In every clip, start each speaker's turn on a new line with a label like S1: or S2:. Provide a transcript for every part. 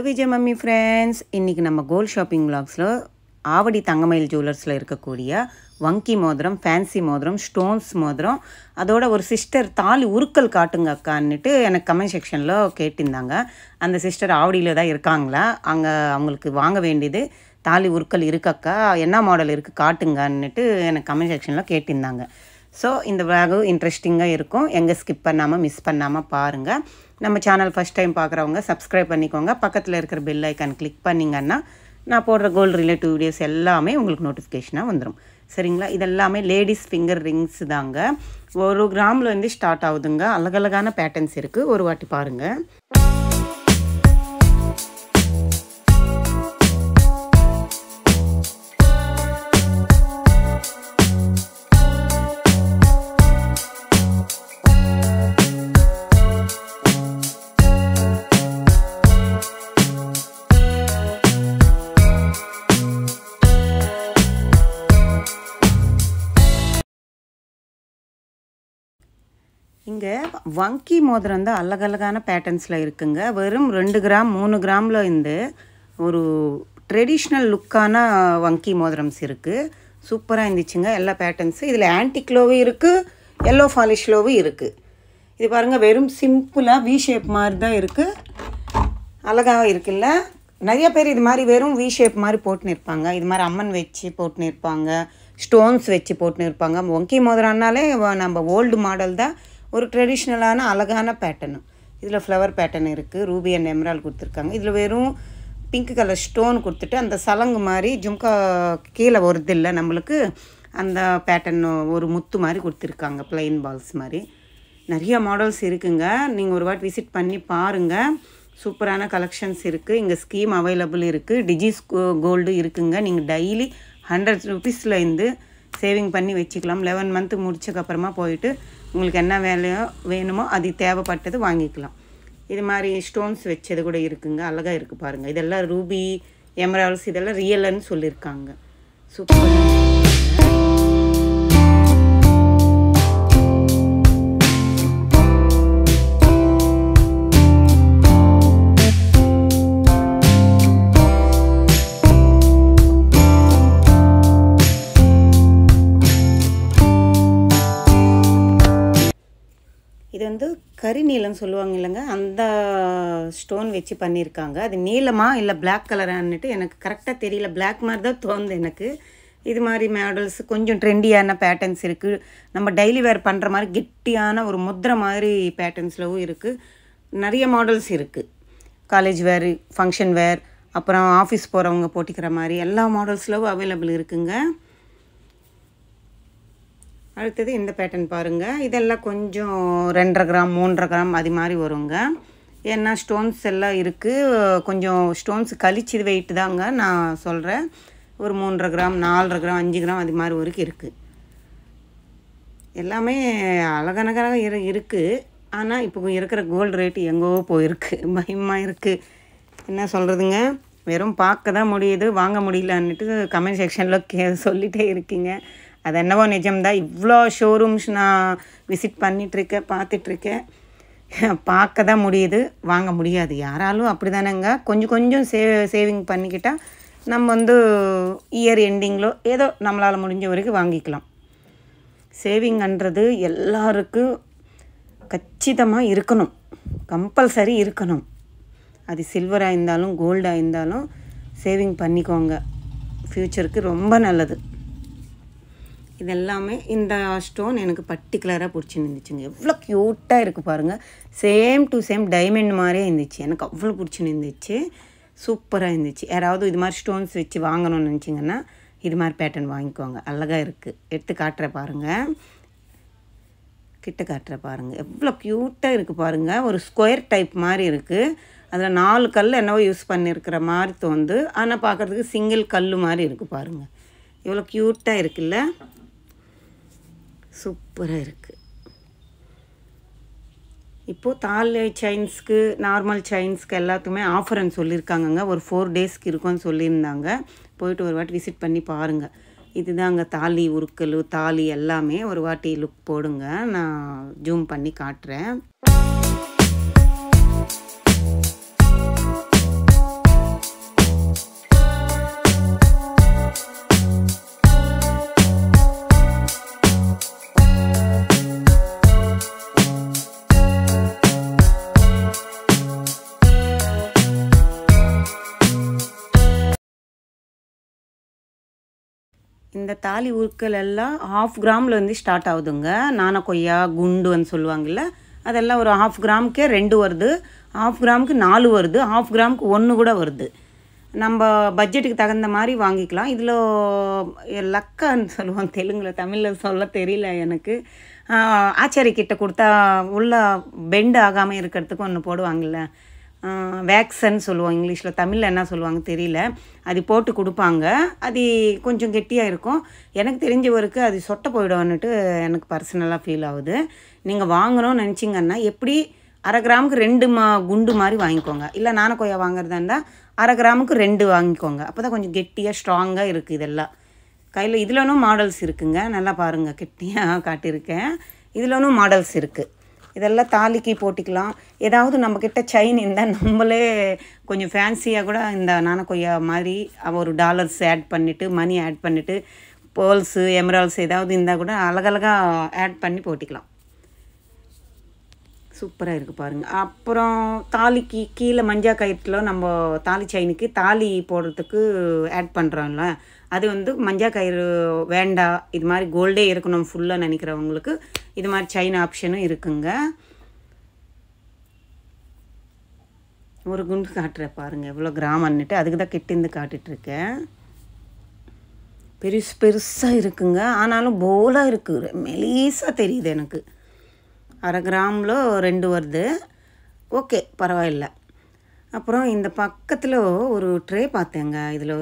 S1: Vijay mummy friends, இன்றைக்கி நம்ம gold shopping விலாக்ஸில் Avadi தங்கமயில் ஜுவல்லர்ஸில் இருக்கக்கூடிய வங்கி மோதிரம், ஃபேன்சி மோதிரம், ஸ்டோன்ஸ் மோதிரம், அதோட ஒரு சிஸ்டர் தாலி உருக்கல் காட்டுங்க அக்கான்னுட்டு எனக்கு கமெண்ட் செக்ஷனில் கேட்டிருந்தாங்க. அந்த சிஸ்டர் ஆவடியில் தான் இருக்காங்களா, அங்கே அவங்களுக்கு வாங்க வேண்டியது தாலி உருக்கல் இருக்கக்கா, என்ன மாடல் இருக்குது காட்டுங்கன்னுட்டு எனக்கு கமெண்ட் செக்ஷனில் கேட்டிருந்தாங்க. ஸோ இந்த விலாகு இன்ட்ரெஸ்டிங்காக இருக்கும், எங்கே ஸ்கிப் பண்ணாமல் மிஸ் பண்ணாமல் பாருங்கள். நம்ம சேனல் ஃபஸ்ட் டைம் பார்க்குறவங்க சப்ஸ்கிரைப் பண்ணிக்கோங்க. பக்கத்தில் இருக்கிற பெல் ஐக்கான் கிளிக் பண்ணிங்கன்னா நான் போடுற கோல்டு ரிலேட்டிவ் வீடியோஸ் எல்லாமே உங்களுக்கு நோட்டிஃபிகேஷனாக வந்துடும். சரிங்களா? இதெல்லாமே லேடிஸ் ஃபிங்கர் ரிங்ஸ் தாங்க. 1 கிராம்லேருந்து ஸ்டார்ட் ஆகுதுங்க. அழகழகான பேட்டர்ன்ஸ் இருக்குது, ஒரு வாட்டி பாருங்கள். இங்கே வங்கி மோதிரம் தான் அழகழகான பேட்டர்ன்ஸில் இருக்குங்க. வெறும் 2 கிராம் 3 கிராமில் இருந்து ஒரு ட்ரெடிஷ்னல் லுக்கான வங்கி மோதிரம்ஸ் இருக்குது. சூப்பராக இருந்துச்சுங்க எல்லா பேட்டர்ன்ஸு. இதில் ஆன்டிக்லோவும் இருக்குது, எல்லோ ஃபாலிஷ்லோவும் இருக்குது. இது பாருங்கள், வெறும் சிம்பிளாக வி ஷேப் மாதிரி தான் இருக்குது. அழகாக இருக்குல்ல? நிறைய பேர் இது மாதிரி வெறும் வி ஷேப் மாதிரி போட்டுன்னு இருப்பாங்க. இது மாதிரி அம்மன் வச்சு போட்டுன்னு இருப்பாங்க, ஸ்டோன்ஸ் வச்சு போட்டுன்னு இருப்பாங்க. வங்கி மோதிரம்னாலே நம்ம ஓல்டு மாடல் தான், ஒரு ட்ரெடிஷ்னலான அழகான பேட்டர்னு. இதில் ஃப்ளவர் பேட்டர்ன் இருக்குது, ரூபி அண்ட் எமரால் கொடுத்துருக்காங்க. இதில் வெறும் பிங்க் கலர் ஸ்டோன் கொடுத்துட்டு அந்த சலங்கு மாதிரி ஜும்கா கீழே வருது இல்லை நம்மளுக்கு, அந்த பேட்டர்ன் ஒரு முத்து மாதிரி கொடுத்துருக்காங்க, பிளைன் பால்ஸ் மாதிரி. நிறைய மாடல்ஸ் இருக்குங்க, நீங்கள் ஒரு வாட்டி விசிட் பண்ணி பாருங்கள். சூப்பரான கலெக்ஷன்ஸ் இருக்குது. இங்கே ஸ்கீம் அவைலபிள் இருக்குது, டிஜிஸ் கோல்டு இருக்குங்க. நீங்கள் டெய்லி 100 ருபீஸ்லேருந்து சேவிங் பண்ணி வச்சுக்கலாம். 11 மந்த்து முடிச்சக்கப்புறமா போயிட்டு உங்களுக்கு என்ன வேலையோ வேணுமோ அது தேவைப்பட்டது வாங்கிக்கலாம். இது மாதிரி ஸ்டோன்ஸ் வச்சது கூட இருக்குங்க, அழகாக இருக்குது பாருங்கள். இதெல்லாம் ரூபி எமரால்ஸ், இதெல்லாம் ரியல்னு சொல்லியிருக்காங்க. சூப்பர். இது வந்து கரி நீளம்னு சொல்லுவாங்க இல்லைங்க, அந்த ஸ்டோன் வச்சு பண்ணியிருக்காங்க. அது நீளமாக இல்லை பிளாக் கலரான்னுட்டு எனக்கு கரெக்டாக தெரியல, பிளாக் மாதிரி தான் தோணுது எனக்கு. இது மாதிரி மாடல்ஸ் கொஞ்சம் ட்ரெண்டியான பேட்டர்ன்ஸ் இருக்குது. நம்ம டெய்லி வேர் பண்ணுற மாதிரி கெட்டியான ஒரு முத்திரை மாதிரி பேட்டர்ன்ஸ்லவும் இருக்குது. நிறைய மாடல்ஸ் இருக்குது. காலேஜ் வேர், ஃபங்க்ஷன் வேர், அப்புறம் ஆஃபீஸ் போகிறவங்க போட்டிக்கிற மாதிரி எல்லா மாடல்ஸ்லவும் அவைலபிள் இருக்குங்க. அடுத்தது இந்த பேட்டர்ன் பாருங்கள். இதெல்லாம் கொஞ்சம் 2.5 கிராம் 3.5 கிராம் அது மாதிரி வருங்க. ஏன்னா ஸ்டோன்ஸ் எல்லாம் இருக்குது, கொஞ்சம் ஸ்டோன்ஸ் கழிச்சு வெயிட் தாங்க நான் சொல்கிறேன். ஒரு 3.5 கிராம் 4.5 கிராம் 5 கிராம் அது மாதிரி வரைக்கும் இருக்குது. எல்லாமே அழகழகாக இருக்குது. ஆனால் இப்போ இருக்கிற கோல்டு ரேட்டு எங்கோ போயிருக்கு, பயமாக இருக்குது. என்ன சொல்கிறதுங்க, வெறும் பார்க்க தான் முடியுது, வாங்க முடியலன்னுட்டு கமெண்ட் செக்ஷனில் சொல்லிகிட்டே இருக்கீங்க. அது என்னவோ நிஜம்தான். இவ்வளோ ஷோரூம்ஸ் நான் விசிட் பண்ணிகிட்ருக்கேன், பார்த்துட்ருக்கேன். பார்க்க தான் முடியுது, வாங்க முடியாது. யாராலும் அப்படி தானேங்க. கொஞ்சம் கொஞ்சம் சேவிங் பண்ணிக்கிட்டால் நம்ம வந்து இயர் எண்டிங்கில் ஏதோ நம்மளால் முடிஞ்ச வரைக்கும் வாங்கிக்கலாம். சேவிங்ன்றது எல்லாருக்கும் கச்சிதமாக இருக்கணும், கம்பல்சரி இருக்கணும். அது சில்வராக இருந்தாலும் கோல்டாக இருந்தாலும் சேவிங் பண்ணிக்கோங்க, ஃப்யூச்சருக்கு ரொம்ப நல்லது. இதெல்லாமே இந்த ஸ்டோன் எனக்கு பர்டிகுலராக பிடிச்சிருந்துச்சுங்க. எவ்வளோ க்யூட்டாக இருக்குது பாருங்கள். சேம் டு சேம் டைமண்ட் மாதிரியே இருந்துச்சு, எனக்கு அவ்வளோ பிடிச்சிருந்துச்சு. சூப்பராக இருந்துச்சு. யாராவது இது மாதிரி ஸ்டோன்ஸ் வச்சு வாங்கணும்னு நினச்சிங்கன்னா இது மாதிரி பேட்டர்ன் வாங்கிக்கோங்க, அழகாக இருக்குது. எடுத்து காட்டுற பாருங்கள், கிட்ட காட்டுற பாருங்கள், எவ்வளோ க்யூட்டாக இருக்குது பாருங்கள். ஒரு ஸ்கொயர் டைப் மாதிரி இருக்குது. அதில் 4 கல் என்னவோ யூஸ் பண்ணியிருக்கிற மாதிரி தோணுது, ஆனால் பார்க்குறதுக்கு சிங்கிள் கல் மாதிரி இருக்குது பாருங்கள். எவ்வளோ க்யூட்டாக இருக்குல்ல, சூப்பராக இருக்குது. இப்போது தாலி செயின்ஸ்க்கு, நார்மல் செயின்ஸ்க்கு எல்லாத்துக்குமே ஆஃபர்னு சொல்லியிருக்காங்கங்க. ஒரு 4 டேஸ்க்கு இருக்கும்னு சொல்லியிருந்தாங்க. போயிட்டு ஒரு வாட்டி விசிட் பண்ணி பாருங்கள். இதுதாங்க தாலி உருக்கல், தாலி எல்லாமே. ஒரு வாட்டி லுக் போடுங்க, நான் ஜூம் பண்ணி காட்டுறேன். இந்த தாலி உருக்கள் எல்லாம் 1/2 கிராம்லேருந்து ஸ்டார்ட் ஆகுதுங்க. நாணக்கொய்யா குண்டுன்னு சொல்லுவாங்கள்ல, அதெல்லாம் ஒரு 1/2 கிராமுக்கே 2 வருது, 1/2 கிராமுக்கு 4 வருது, 1/2 கிராமுக்கு 1 கூட வருது. நம்ம பட்ஜெட்டுக்கு தகுந்த மாதிரி வாங்கிக்கலாம். இதில் லக்கான்னு சொல்லுவோம் தெலுங்கில், தமிழில் சொல்ல தெரியல எனக்கு. ஆச்சாரிக்கிட்ட கொடுத்தா உள்ள பெண்ட் ஆகாமல் இருக்கிறதுக்கு ஒன்று போடுவாங்கள்ல, வேக்ஸன்னு சொல்லுவோம் இங்கிலீஷில், தமிழில் என்ன சொல்லுவாங்க தெரியல. அது போட்டு கொடுப்பாங்க. அது கொஞ்சம் கெட்டியாக இருக்கும். எனக்கு தெரிஞ்சவருக்கு அது சொட்டை போயிடும்னுட்டு எனக்கு பர்சனலாக ஃபீல் ஆகுது. நீங்கள் வாங்கணும்னு நினச்சிங்கன்னா எப்படி 1/2 கிராமுக்கு 2 குண்டு மாதிரி வாங்கிக்கோங்க. இல்லை நாணக்கொய்யா வாங்குறதா இருந்தால் 1/2 கிராமுக்கு 2 வாங்கிக்கோங்க. அப்போ தான் கொஞ்சம் கெட்டியாக ஸ்ட்ராங்காக இருக்குது. இதெல்லாம் கையில் இதிலனும் மாடல்ஸ் இருக்குங்க. நல்லா பாருங்கள், கெட்டியாக காட்டியிருக்கேன். இதிலனும் மாடல்ஸ் இருக்குது. இதெல்லாம் தாலிக்கு போட்டிக்கலாம். ஏதாவது நம்மக்கிட்ட செயின் இருந்தால் நம்மளே கொஞ்சம் ஃபேன்சியாக கூட இந்த நாணக்கொய்யா மாதிரி ஒரு டாலர்ஸ் ஆட் பண்ணிவிட்டு, மணி ஆட் பண்ணிவிட்டு, பேர்ல்ஸு எமரால்ஸ் ஏதாவது இருந்தால் கூட அழகழகாக ஆட் பண்ணி போட்டிக்கலாம். சூப்பராக இருக்குது பாருங்கள். அப்புறம் தாலிக்கு கீழே மஞ்சள் கயிற்றில் நம்ம தாலி செயினுக்கு தாலி போடுறதுக்கு ஆட் பண்ணுறோம்ல, அது மஞ்சள் கயிறு வேண்டாம், இது மாதிரி கோல்டே இருக்கணும் ஃபுல்லாக நினைக்கிறவங்களுக்கு இது மாதிரி செயின் ஆப்ஷனும் இருக்குங்க. ஒரு குண்டு காட்டுற பாருங்கள் எவ்வளோ கிராமன்னுட்டு, அதுக்கு தான் கிட்டேருந்து காட்டிகிட்ருக்கேன். பெருசாக இருக்குங்க. ஆனாலும் போலாக இருக்குது, மெலீஸாக தெரியுது எனக்கு. 1/2 கிராமில் 2 வருது. ஓகே, பரவாயில்ல. அப்புறம் இந்த பக்கத்தில் ஒரு ட்ரே பார்த்தேங்க. இதில்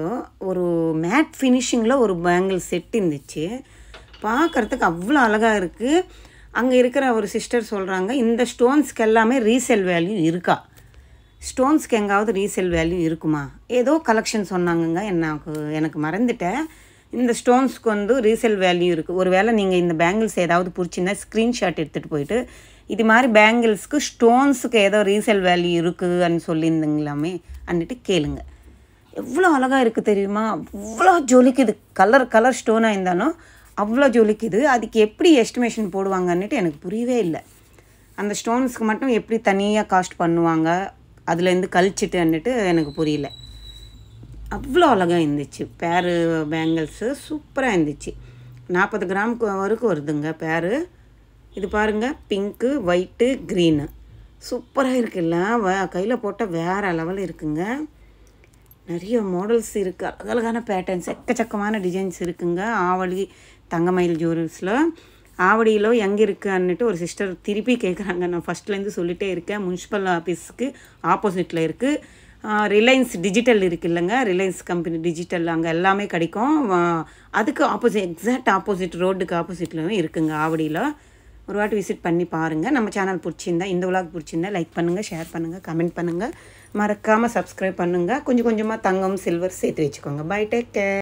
S1: ஒரு மேட் ஃபினிஷிங்கில் ஒரு பேங்கிள் செட் இருந்துச்சு. பார்க்குறதுக்கு அவ்வளோ அழகாக இருக்குது. அங்கே இருக்கிற ஒரு சிஸ்டர் சொல்கிறாங்க, இந்த ஸ்டோன்ஸ்க்கு எல்லாமே ரீசேல் வேல்யூ இருக்கா? ஸ்டோன்ஸ்க்கு எங்காவது ரீசேல் வேல்யூ இருக்குமா? ஏதோ கலெக்ஷன் சொன்னாங்கங்க, எனக்கு மறந்துட்டேன். இந்த ஸ்டோன்ஸ்க்கு ரீசேல் வேல்யூ இருக்குது. ஒரு வேளை நீங்கள் இந்த பேங்கிள்ஸ் ஏதாவது பிடிச்சிருந்தா ஸ்க்ரீன்ஷாட் எடுத்துகிட்டு போயிட்டு இது மாதிரி பேங்கிள்ஸ்க்கு ஸ்டோன்ஸுக்கு ஏதோ ரீசேல் வேல்யூ இருக்குதுன்னு சொல்லியிருந்தீங்களாமே அன்னிட்டு கேளுங்க. எவ்வளோ அழகாக இருக்குது தெரியுமா? அவ்வளோ ஜொலிக்குது. கலர் ஸ்டோனாக இருந்தாலும் அவ்வளோ ஜொலிக்குது. அதுக்கு எப்படி எஸ்டிமேஷன் போடுவாங்கன்னுட்டு எனக்கு புரியவே இல்லை. அந்த ஸ்டோன்ஸ்க்கு மட்டும் எப்படி தனியாக காஸ்ட் பண்ணுவாங்க, அதுலேருந்து கழிச்சிட்டுன்னுட்டு எனக்கு புரியல. அவ்வளோ அழகாக இருந்துச்சு. பேரு பேங்கிள்ஸு சூப்பராக இருந்துச்சு. 40 கிராமுக்கு வரைக்கும் வருதுங்க பேரு. இது பாருங்கள், பிங்க்கு, ஒயிட்டு, க்ரீனு சூப்பராக இருக்குல்ல. கையில் போட்டால் வேறு லெவல் இருக்குங்க. நிறைய மாடல்ஸ் இருக்குது, அழகழகான பேட்டர்ன்ஸ், எக்கச்சக்கமான டிசைன்ஸ் இருக்குங்க. ஆவடி தங்கமயில் ஜுவல்ஸில். ஆவடியில் எங்கே இருக்குன்னுட்டு ஒரு சிஸ்டர் திருப்பி கேட்குறாங்க. நான் ஃபஸ்ட்லேருந்து சொல்லிகிட்டே இருக்கேன். முனிசிபல் ஆஃபீஸுக்கு ஆப்போசிட்டில் இருக்குது. ரிலையன்ஸ் டிஜிட்டல் இருக்குது இல்லைங்க, ரிலையன்ஸ் கம்பெனி டிஜிட்டல், அங்கே எல்லாமே கிடைக்கும். அதுக்கு எக்ஸாக்ட் ஆப்போசிட் ரோடுக்கு ஆப்போசிட்லையும் இருக்குங்க ஆவடியில். ஒரு வாட்டி விசிட் பண்ணி பாருங்கள். நம்ம சேனல் பிடிச்சிருந்தா, இந்த விலாக் பிடிச்சிருந்தா லைக் பண்ணுங்கள், ஷேர் பண்ணுங்கள், கமெண்ட் பண்ணுங்கள், மறக்காமல் சப்ஸ்கிரைப் பண்ணுங்கள். கொஞ்சம் கொஞ்சமாக தங்கம் சில்வர் சேர்த்து வச்சுக்கோங்க. Bye, take care.